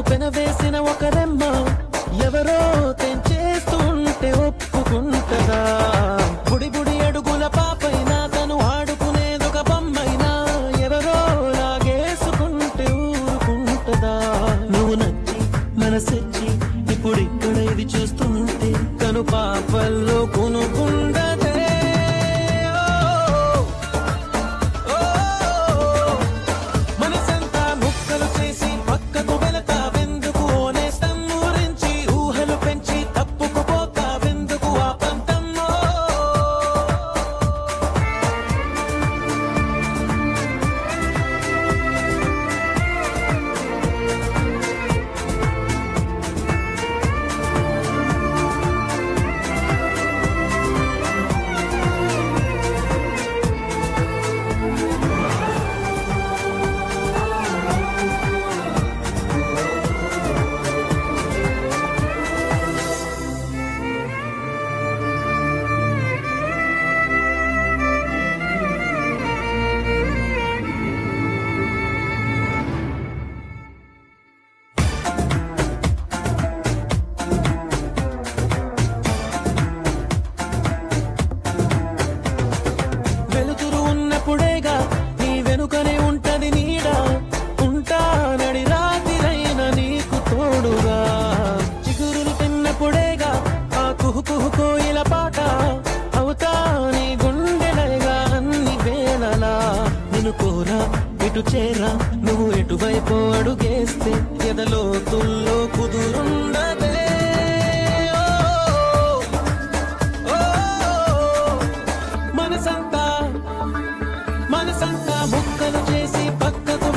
పెనవేసిన ఒక రెమ్మ ఎవరో తెంచేస్తుంటే ఒప్పుకుంటదా? బుడి బుడి అడుగుల పాపైనా తను ఆడుకునేదొక బొమ్మైనా ఎవరో లాగేసుకుంటే ఊరుకుంటదా? నువ్వు నచ్చి మనసిచ్చి ఇప్పుడిక్కడ ఇది చూస్తుంటే తను పాపల్లో కొనుకుండదే. పుడేగా నీ వెనుకనే ఉంటది నీడ, ఉంటానడి రాత్రిరైనా నీకు తోడుగా. చిగురులు తిన్నప్పుడేగా ఆ కుహు కుహు కోయిల పాట, అవుతా నీ గుండెలగా అన్ని వేళలా. నిన్ను కోరా ఇటు చేరా నువ్వు ఎటువైపు అడుగేస్తే ఎదలోతుల్లో కుదురుండదే. మనసంతా ముక్కలు చేసి పక్కకు